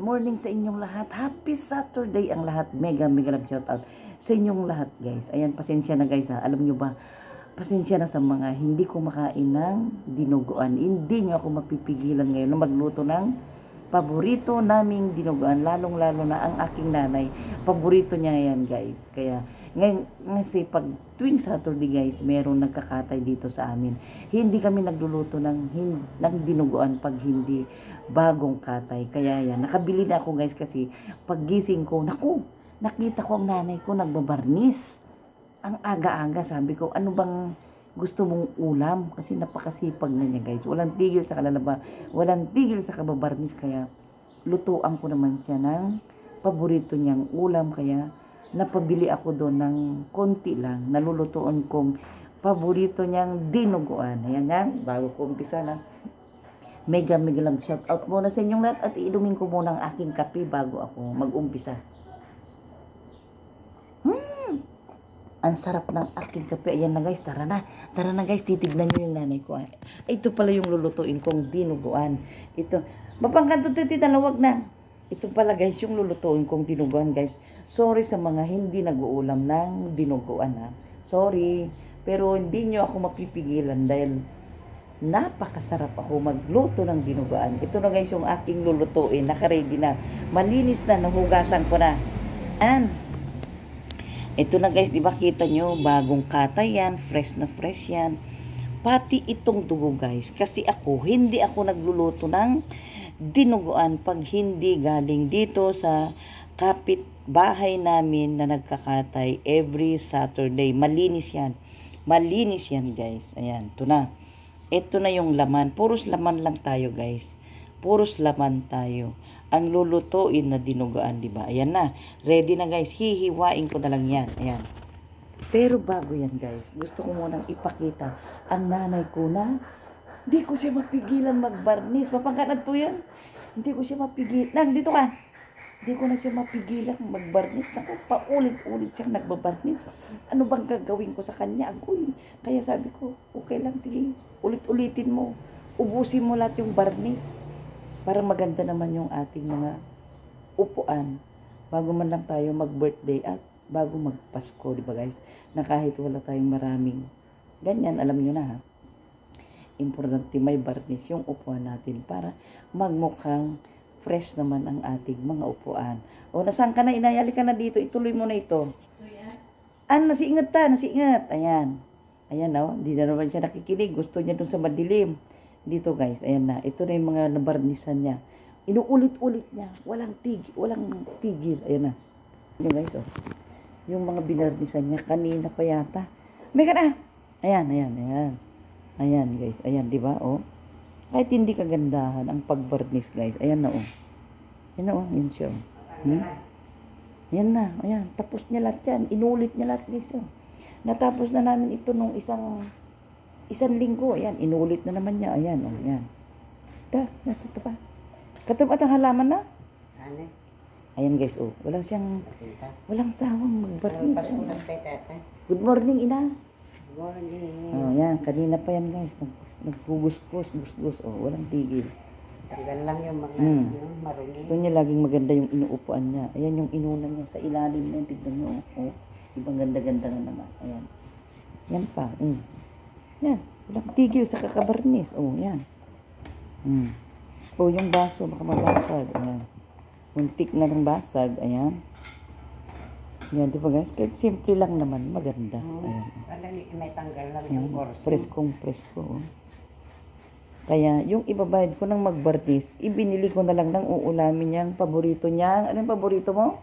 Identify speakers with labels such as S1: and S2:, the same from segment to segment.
S1: morning sa inyong lahat. Happy Saturday ang lahat. Mega love shout out sa inyong lahat, guys. Ayan, pasensya na guys ha. Alam nyo ba, pasensya na sa mga hindi kumakain ng dinuguan. Hindi nyo ako mapipigilan ngayon na magluto ng paborito naming dinuguan. Lalong-lalo na ang aking nanay. Paborito niya yan, guys. Kaya ngayon, kasi pag tuwing Saturday guys, meron nagkakatay dito sa amin. Hindi kami nagluluto ng dinuguan pag hindi bagong katay. Kaya yan, nakabili na ako guys kasi paggising ko, naku, nakita ko ang nanay ko nagbabarnis. Ang aga-aga, sabi ko, ano bang gusto mong ulam? Kasi napakasipag na niya guys. Walang tigil sa kalalaba, walang tigil sa kababarnis. Kaya lutuan ko naman siya ng paborito niyang ulam. Kaya napabili ako doon ng konti lang. Nalulutuan kong paborito niyang dinuguan. Ayan yan. Bago ko umpisa na. Mega love shout out muna sa inyong lahat. At iinumin ko muna ang aking kape bago ako mag-umpisa. Ang sarap ng aking kape. Ayan na guys. Tara na. Tara na guys. Titignan nyo yung nanay ko. Ito pala yung lulutuin kong dinuguan. Ito. Mapangkanto titi. Talawag na. Ito pala guys yung lulutuin kong dinuguan guys. Sorry sa mga hindi nag-uulam ng dinuguan ha. Sorry. Pero hindi nyo ako mapipigilan dahil napakasarap ako magluto ng dinuguan. Ito na guys yung aking lulutuin. Nakaready na. Malinis na. Nahugasan ko na. Yan. Ito na guys. Diba kita nyo? Bagong katay yan. Fresh na fresh yan. Pati itong dugo guys. Kasi ako, hindi ako nagluluto ng dinuguan pag hindi galing dito sa kapit bahay namin na nagkakatay every Saturday. Malinis yan. Malinis yan guys. Ayan. Ito na. Ito na yung laman. Puros laman lang tayo guys. Puros laman tayo. Ang lulutuin na dinuguan, diba? Ayan na. Ready na guys. Hihiwain ko na lang yan. Ayan. Pero bago yan guys, gusto ko munang ipakita ang nanay ko na hindi ko siya mapigilan magbarnis. Mapangkanad to yan. Hindi ko siya mapigilan. Nang, dito ka. Hindi ko na siya mapigilan magbarnis. Naku, paulit-ulit siyang nagbabarnis. Ano bang gagawin ko sa kanya? Agoy. Kaya sabi ko, okay lang, sige. Ulit-ulitin mo. Ubusin mo lahat yung barnis. Para maganda naman yung ating mga upuan. Bago man lang tayo mag-birthday at bago mag-Pasko, di ba guys? Na kahit wala tayong maraming ganyan, alam nyo na ha. Importante may barnis yung upuan natin para magmukhang fresh naman ang ating mga upuan. O, nasaan ka na? Inayali ka na dito. Ituloy mo na ito. Nasiingat ta. Nasiingat. Ayan. Ayan, no? Hindi na naman siya nakikinig. Gusto niya dun sa madilim. Dito, guys. Ayan na. Ito na yung mga nabarnisan niya. Inuulit-ulit niya. Walang tigil. Walang tigil. Ayan na. Yung guys, oh. Yung mga binarnisan niya. Kanina pa yata. May ka na. Ayan, ayan, ayan. Ayan, guys. Ayan, di ba? Oh. Kahit hindi kagandahan ang pagbarnis, guys. Ayan na, oh. Ayan na, oh. Yun siya, oh. Ayan na. Ayan. Tapos niya lahat yan. Inulit niya lahat, guys, oh. Natapos na namin ito nung isang linggo. Ayan. Inulit na naman niya. Ayan, oh. Ayan. Ito pa. Katapat ang halaman na. Ayan, guys, oh. Walang sawang magbarnis. Good morning, ina. Morning. Oh, yan. Kanina pa yan, guys. Nagbubus-bus. Oh, walang tigil.
S2: Tanggal lang yung mga marumi.
S1: Gusto niya laging maganda yung inuupuan niya. Ayan yung inuna niya sa ilalim niya. Tignan niyo. Oh, ibang ganda-ganda na naman. Ayan. Yan pa. Yan. Walang tigil sa kakabarnis. Oh, yan. Oh, yung baso. Baka mabasag. Ayan. Muntik na ng basag. Ayan. Yan, di ba guys? Kahit simple lang naman. Maganda. Ayan.
S2: May tanggal lang yung korso.
S1: Presko. Oh. Kaya, yung ibabayad ko ng magbarnis, ibinili ko na lang ng uulamin niyang paborito niya. Ano yung paborito mo?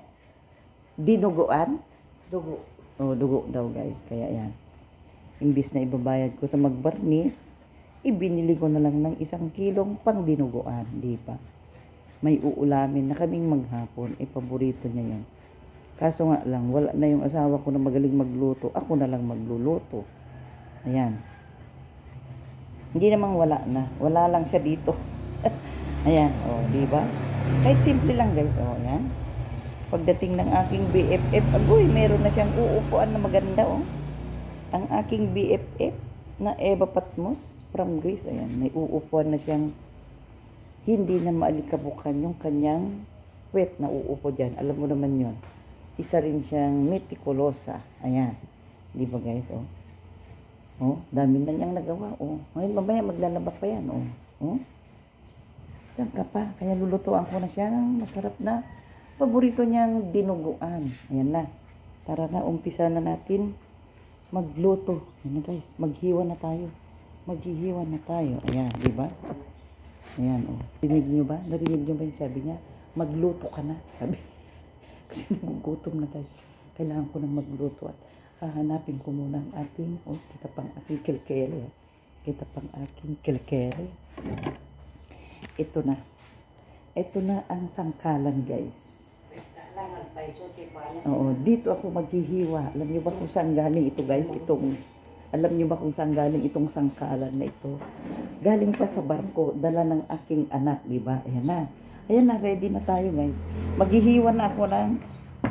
S1: Dinuguan?
S2: Dugo.
S1: Oh, dugo daw guys. Kaya yan. Imbis na ibabayad ko sa magbarnis, ibinili ko na lang ng 1 kilong pang dinuguan. Di ba? May uulamin na kaming maghapon. Paborito niya yan. Kaso nga lang, wala na yung asawa ko na magaling magluto. Ako na lang magluluto. Ayan. Hindi namang wala na. Wala lang siya dito. Ayan, oh, di ba? Kahit simple lang, guys, oh, ayan. Pagdating ng aking BFF, agoy, meron na siyang uupuan na maganda, oh. Ang aking BFF na Eva Patmos from Greece, ayan, may uupuan na siyang hindi na maalikabukan yung kanyang puwet na uupo dyan. Alam mo naman yon. Isa rin siyang meticulosa. Ayan. Di ba guys, oh? Oh, dami na niyang nagawa, oh. Ngayon, mamaya maglalaba pa yan, oh. Oh? Diyan ka pa. Kaya lulutuan ko na siya ng masarap na paborito niyang dinuguan. Ayan na. Tara na, umpisa na natin magluto. Ayan na guys, maghiwa na tayo. Maghihiwa na tayo. Ayan, di ba? Ayan, oh. Narinig niyo ba? Narinig niyo ba yung sabi niya? Magluto ka na. Sabi. Kasi nagugutom na guys. Kailangan ko nang magluto at hahanapin ko muna ang ating, oh, kita pang aking kilkere. Kita pang aking kilkere. Ito na. Ito na ang sangkalan guys. Oo, dito ako maghihiwa. Alam niyo ba kung saan galing ito guys? Alam niyo ba kung saan galing itong sangkalan na ito? Galing pa sa barko, dala ng aking anak, di ba? Ayan na. Ayan na, ready na tayo guys. Maghihiwa na ako ng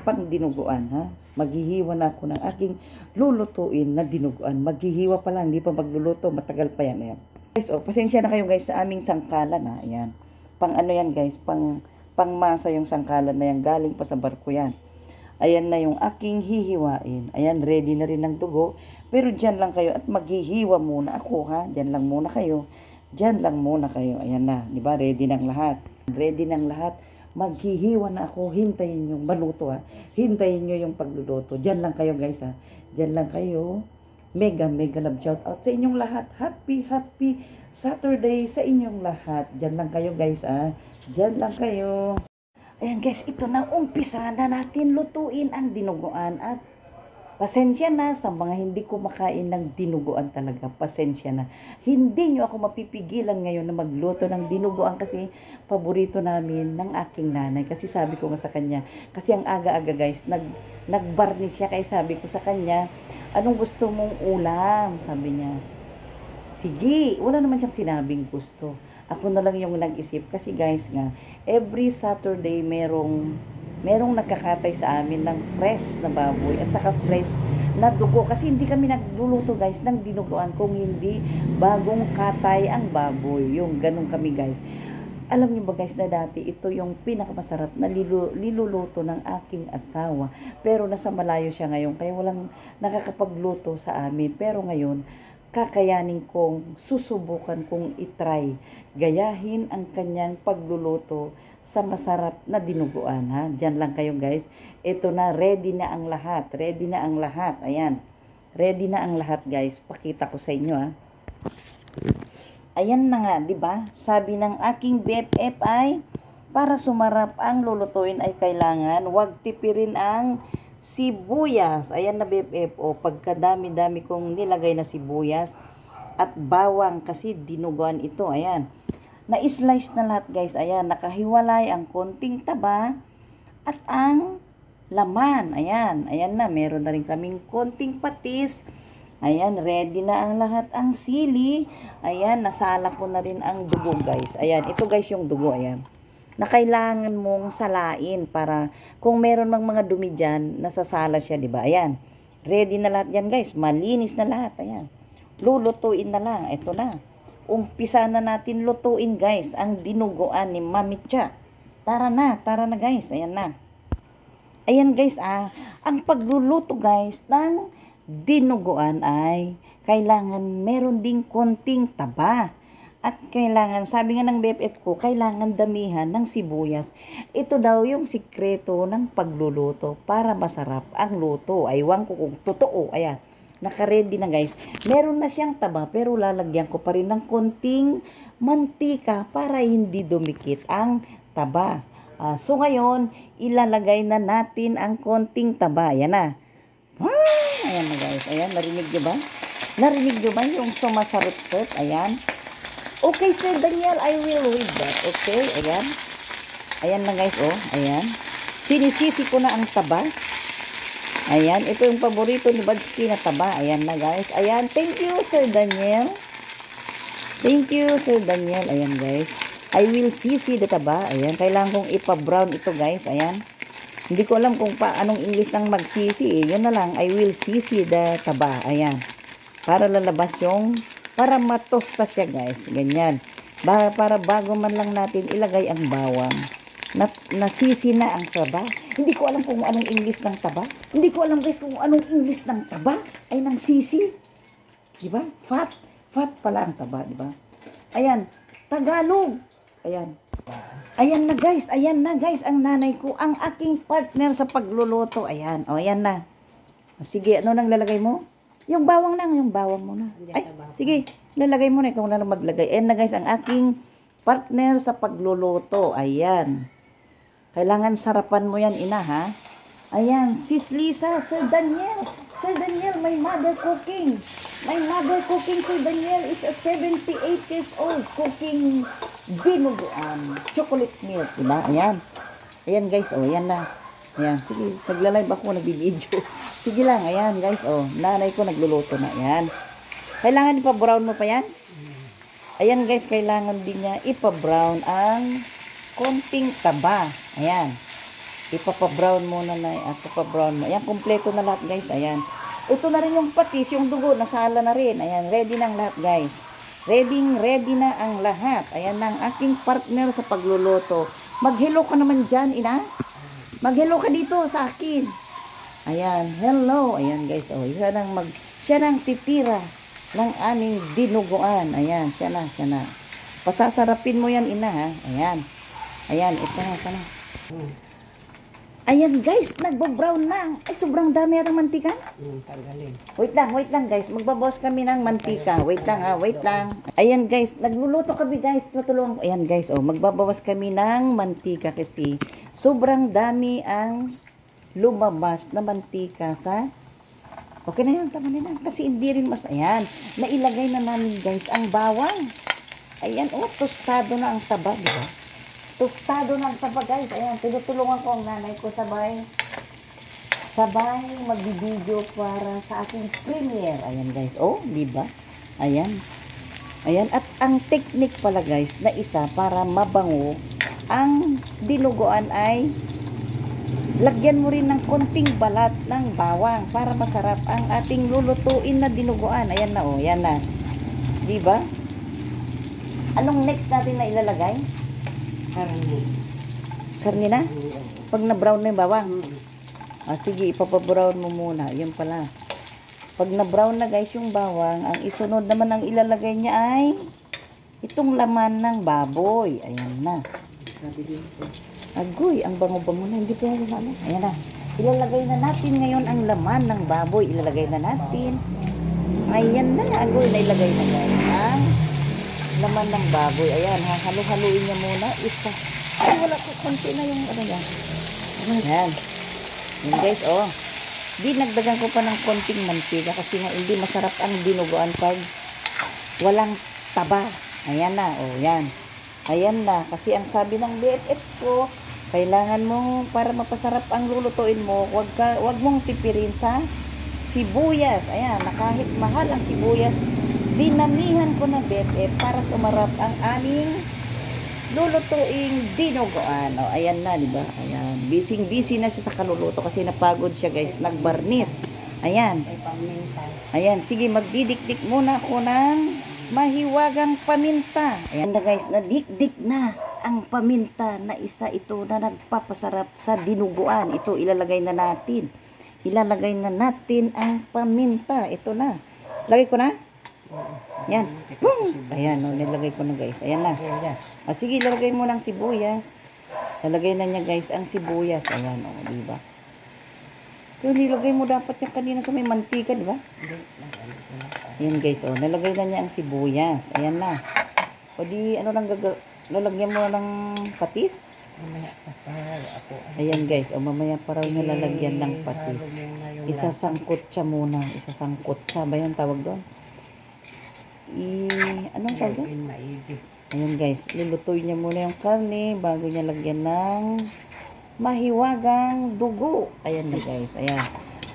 S1: pangdinuguan, ha? Maghihiwa na ako ng aking lulutuin na dinuguan. Maghihiwa pa lang, hindi pa magluluto, matagal pa yan. Ayan. Guys, oh, pasensya na kayo guys sa aming sangkalan, ha? Ayan. Pang ano yan guys, pangmasa yung sangkalan na yan, galing pa sa barko yan. Ayan na yung aking hihiwain. Ayan, ready na rin ng dugo. Pero dyan lang kayo at maghihiwa muna ako, ha? Dyan lang muna kayo. Dyan lang muna kayo. Ayan na, di ba? Ready ng lahat. Ready ng lahat. Maghihiwa na ako. Hintayin yung maluto, ha? Hintayin nyo yung pagluluto. Dyan lang kayo, guys, ha? Dyan lang kayo. Mega love shout out sa inyong lahat. Happy Saturday sa inyong lahat. Dyan lang kayo, guys, ha? Dyan lang kayo. Ayan, guys, ito na. Umpisa na natin lutuin ang dinuguan at pasensya na sa mga hindi kumakain ng dinuguan talaga. Pasensya na. Hindi nyo ako mapipigilan ngayon na magluto ng dinuguan kasi paborito namin ng aking nanay. Kasi sabi ko nga sa kanya, kasi ang aga-aga guys, nagbarnis siya. Kaya sabi ko sa kanya, anong gusto mong ulam? Sabi niya, sige, wala naman siyang sinabing gusto. Ako na lang yung nag-isip. Kasi guys nga, every Saturday merong nagkakatay sa amin ng fresh na baboy at saka fresh na dugo. Kasi hindi kami nagluluto guys ng dinuguan kung hindi bagong katay ang baboy. Yung ganun kami guys. Alam niyo ba guys na dati ito yung pinakamasarap na niluluto ng aking asawa. Pero nasa malayo siya ngayon kaya walang nakakapagluto sa amin. Pero ngayon, kakayanin kong susubukan kong itry. Gayahin ang kanyang pagluluto sa masarap na dinuguan, ha? Diyan lang kayo guys. Ito na, ready na ang lahat. Ready na ang lahat. Ayan. Ready na ang lahat guys. Pakita ko sa inyo, ha. Ayan na nga, 'di ba? Sabi ng aking BFF ay para sumarap ang lulutuin ay kailangan wag tipirin ang sibuyas. Ayan na BFF. O pagkadami-dami kong nilagay na sibuyas at bawang kasi dinuguan ito. Ayan. Na-slice na lahat guys. Ayan, nakahiwalay ang konting taba at ang laman. Ayan, ayan na. Meron na rin kaming konting patis. Ayan, ready na ang lahat ang sili. Ayan, nasala ko na rin ang dugo guys. Ayan, ito guys yung dugo. Ayan. Na kailangan mong salain para kung meron mang mga dumi dyan, nasasala siya, di ba? Ayan, ready na lahat yan guys. Malinis na lahat. Ayan, lulutuin na lang. Ito na. Umpisa na natin lutuin guys ang dinuguan ni Mami Cha. Tara na guys. Ayan na. Ayan guys, ang pagluluto guys ng dinuguan ay kailangan meron ding konting taba. At kailangan, sabi nga ng BFF ko, kailangan damihan ng sibuyas. Ito daw yung sikreto ng pagluluto para masarap ang luto. Aywan ko kung totoo. Ayan. Naka-ready na guys. Meron na siyang taba pero lalagyan ko pa rin ng konting mantika para hindi dumikit ang taba. So ngayon, ilalagay na natin ang konting taba. Ayan na. Ayan na guys. Ayan, narinig nyo ba? Narinig nyo ba yung sumasarot-sot? Ayan. Okay, Sir Daniel, I will read that. Okay, ayan. Ayan na guys, oh. Ayan. Sinisisi ko na ang taba. Ayan, ito yung paborito ni Badsky na taba. Ayan na guys. Ayan, thank you Sir Daniel. Thank you Sir Daniel. Ayan guys. I will sisi the taba. Ayan, kailangan kong ipa-brown ito guys. Ayan. Hindi ko alam kung anong English ng magsisi. Yun na lang, I will sisi the taba. Ayan. Para lalabas yung, para matosta siya guys. Ganyan. Para bago man lang natin ilagay ang bawang. nasisi na ang taba. Hindi ko alam kung anong English ng taba. Hindi ko alam guys kung anong English ng taba ay ng sisi. Diba? Fat. Fat pala ang taba, diba? Ayan. Tagalog. Ayan. Ayan na guys, ang nanay ko, ang aking partner sa pagluluto. Ayan, o ayan na. Sige, ano nang lalagay mo? Yung bawang lang, yung bawang muna. Ay, sige, lalagay mo na, ikaw na lang maglagay. Ayan na guys, ang aking partner sa pagluluto. Ayan. Kailangan sarapan mo yan, ina, ha? Ayan, Sis Lisa, Sir Daniel. Sir Daniel, my mother cooking. My mother cooking, Sir Daniel. It's a 78 years old cooking dinuguan. Chocolate milk, diba? Ayan. Ayan guys, oh, ayan na. Ayan, sige, nagla-live ako, nag-video. Sige lang, ayan guys, oh. Nanay ko nagluluto na, ayan. Kailangan ipa-brown mo pa yan? Ayan guys, kailangan din niya ipa-brown ang konting taba. Ayan. Ipapa-brown muna na, at ipapa-brown mo. Ayan, kompleto na lahat guys. Ayan. Ito na rin yung patis, yung dugo, nasala na rin. Ayan, ready na ang lahat guys. Ready na ang lahat. Ayan na ang aking partner sa pagluluto. Mag-hello ka naman dyan, ina. Mag-hello ka dito sa akin. Ayan, hello. Ayan guys, oh, siya nang titira ng aming dinuguan. Ayan, siya na. Pasasarapin mo yan, ina, ha. Ayan. Ayan, ito na. Ayan guys, nagbo-brown na. Ay, sobrang dami at ang mantika.
S2: Tanggalin.
S1: Wait lang guys. Magbabawas kami ng mantika. Wait lang. Ayan guys, nagluluto kami guys. Tutulungan ko. Ayan guys, oh, magbabawas kami ng mantika kasi sobrang dami ang lumabas na mantika sa... Okay na yan, tama na yan. Kasi hindi rin mas... Ayan, nailagay na namin guys ang bawang. Ayan, oh, tostado na ang taba, di ba? Tostado ng taba guys. Ayan, tinutulungan ko ang nanay ko sabay magbibideo para sa aking premiere. Ayan guys. Oh, di ba? Ayan. Ayan, at ang technique pala guys na isa para mabango ang dinuguan ay lagyan mo rin ng konting balat ng bawang para masarap ang ating lulutuin na dinuguan. Ayan na, oh, yan na. Di ba? Anong next natin na ilalagay? Karne na? Pag na-brown na yung bawang. Sige, ipapa-brown mo muna. Yan pala. Pag na-brown na guys yung bawang, ang isunod naman ang ilalagay niya ay itong laman ng baboy. Ayan na. Agoy, ang bango-bango na. Hindi pa yan na. Ayan na. Ilalagay na natin ngayon ang laman ng baboy. Ilalagay na natin. Ayan na. Agoy, na ilagay na guys. Ang laman ng baboy. Ayan, halu-haluin niya muna. Isa. Ay, wala ko. Konti na yung ano yan. Ayan. Yan guys, oh. Dinagdagan ko pa ng konting mantika kasi nga hindi masarap ang dinuguan pag walang taba. Ayan na, oh, yan. Ayan na. Kasi ang sabi ng BFF ko, kailangan mo, para mapasarap ang lulutuin mo, wag mong tipirin sa sibuyas. Ayan, na kahit mahal ang sibuyas, dinamihan ko na BFF para sumarap ang aming lulutuing dinuguan. O, ayan na, diba? Ayan. Busy na siya sa kaluluto kasi napagod siya, guys. Nagbarnis. Ayan. Ayan. Sige, magdidikdik muna ako ng mahiwagang paminta. Ayan na, guys. Nadikdik na ang paminta na isa ito na nagpapasarap sa dinuguan. Ito, ilalagay na natin. Ilalagay na natin ang paminta. Ito na. Lagay ko na? Yan. Ayan, no, nilagay ko na guys. Ayan na. Sige, lalagay mo ng sibuyas. Lalagay na niya guys ang sibuyas. Ayan, o, diba? Pero nilagay mo dapat yung kanina sa may mantika, diba? Ayan guys, o, nalagay na niya ang sibuyas. Ayan na. O di, ano nang lalagyan mo ng patis? Ayan guys, o mamaya para niya lalagyan ng patis. Isasangkot siya muna. Isasangkot siya ba yung tawag doon? Anong tawag? Ayan guys, lulutuin niya muna yung karne bago niya lagyan ng mahiwagang dugo. Ayan na guys, ayan.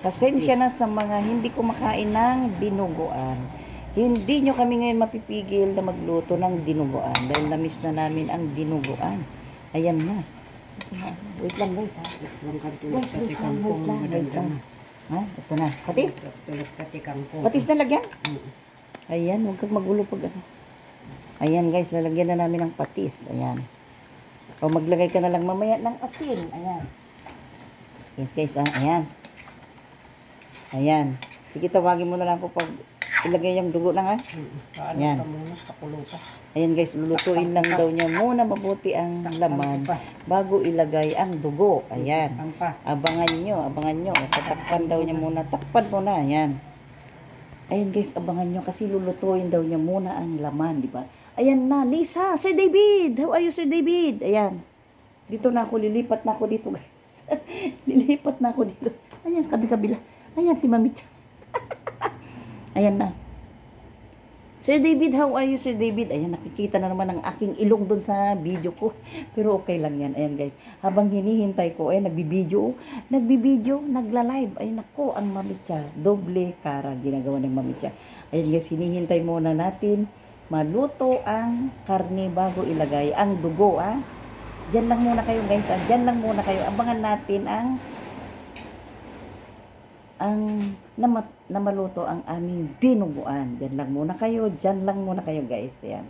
S1: Pasensya na sa mga hindi kumakain ng dinuguan. Hindi nyo kami ngayon mapipigil na magluto ng dinuguan dahil na-miss na namin ang dinuguan. Ayan na. Wait lang guys, ha? Wait lang. Ha? Ito na. Patis? Patis na lagyan? Ayan, huwag kang magulo pag ano. Ayan guys, lalagyan na namin ng patis. Ayan. O maglagay ka na lang mamaya ng asin. Ayan. Ayan guys, ayan. Ayan. Sige, tawagin mo na lang ako pag ilagay yung dugo lang, ha.
S2: Paano
S1: Yan.
S2: ka muna sa kulutan?
S1: Ayan guys, lulutuin lang daw niya muna mabuti ang laman bago ilagay ang dugo. Ayan.
S2: Pampa.
S1: Abangan nyo. Tatakpan daw niya muna. Takpan mo na. Ayan. Ayan guys, abangan nyo kasi lulutuin daw niya muna ang laman, di ba? Ayan na, Lisa, Sir David. How are you, Sir David? Ayan. Dito na ako, lilipat na ako dito, guys. Lilipat na ako dito. Ayan, kabila. Ayan, si Mami Cha. Ayan na. Sir David, how are you, Sir David? Ayan, nakikita na naman ang aking ilong dun sa video ko. Pero okay lang yan. Ayan, guys. Habang hinihintay ko, ayan, nagbibideo, nagla-live. Ayan, ako, ang Mami Cha. Doble kara ginagawa ng Mami Cha. Ayan, guys, hinihintay muna natin maluto ang karne bago ilagay ang dugo, ah. Diyan lang muna kayo, guys. Diyan lang muna kayo. Abangan natin na maluto ang aming dinuguan. Diyan lang muna kayo. Diyan lang muna kayo, guys. Ayan.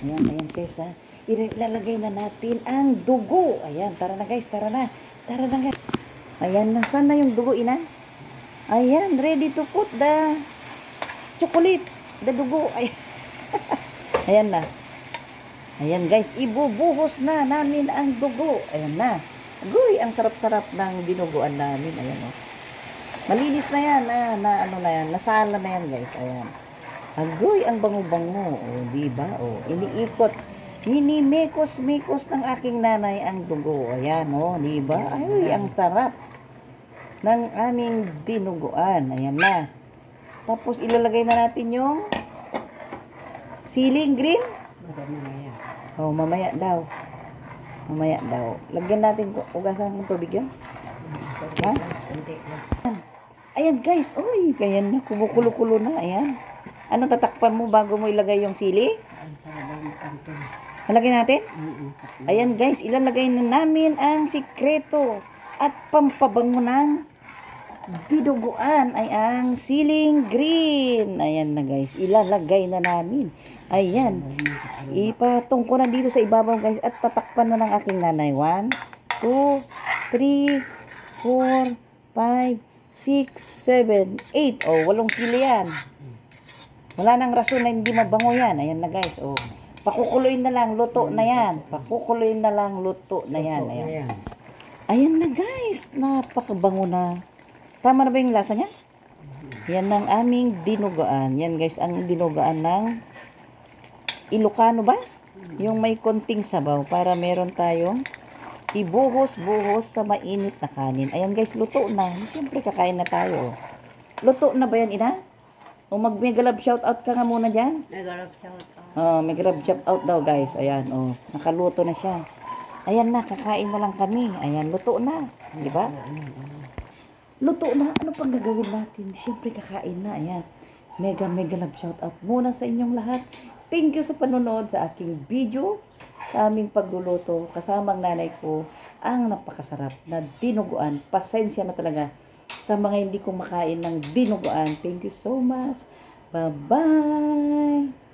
S1: Ayan, guys, ha. Ilalagay na natin ang dugo. Ayan, tara na, guys. Tara na, guys. Ayan na. Saan na yung dugo, ina? Ayan, ready to put the chocolate. The dugo. Ayan. Ayan na. Ayan, guys. Ibubuhos na namin ang dugo. Ayan na. Agoy, ang sarap-sarap ng dinuguan namin. Ayan, oh. Malinis na yan. Ano na yan. Nasala na yan, guys. Ayan. Agoy, ang bango-bango. O, diba? O, iniikot. Minimekos-mekos ng aking nanay ang dugo. Ayan, o, diba? Ay, ang sarap ng aming dinuguan. Ayan na. Tapos, ilalagay na natin yung siling green.
S2: Mamaya.
S1: Oh, mamaya daw. Lagyan natin ugasan ng tubig yan. Ha? Ayan, guys. Uy, kaya na. Kumukulo-kulo na. Ayan. Anong tatakpan mo bago mo ilagay yung sili? Malagay natin? Ayan, guys. Ilalagay na namin ang sikreto at pampabango ng dinuguan ay ang siling green. Ayan na, guys. Ilalagay na namin. Ayan. Ipatong ko na dito sa ibabaw, guys. At tatakpan na ng aking nanay. 1, 2, 3, 4, 5, 6, 7, 8. O, 8 sili yan. Wala nang rason na hindi mabango yan. Ayan na, guys. O, pakukuluin na lang. Luto na yan. Pakukuluin na lang. Luto na yan. Ayan. Ayan na, guys. Napakabango na. Tama na ba yung lasa niya? Yan ang aming dinuguan. Yan, guys, ang dinuguan ng Ilocano ba? Yung may konting sabaw para meron tayong ibuhos-buhos sa mainit na kanin. Ayan, guys, luto na. Siyempre, kakain na tayo. Luto na ba yan, ina? O mag-mega love shoutout ka nga muna dyan?
S2: Nag-arap shout out.
S1: Oh, mega love shoutout daw, guys. Ayan, oh, nakaluto na siya. Ayan na, kakain na lang kami. Ayan, luto na. Di ba? Luto na. Ano pang gagawin natin? Siyempre, kakain na. Ayan. Mega love shoutout muna sa inyong lahat. Thank you sa panonood sa aking video, sa aming pagluluto. Kasama ang nanay ko, ang napakasarap na dinuguan. Pasensya na talaga sa mga hindi kumakain ng dinuguan. Thank you so much. Bye-bye!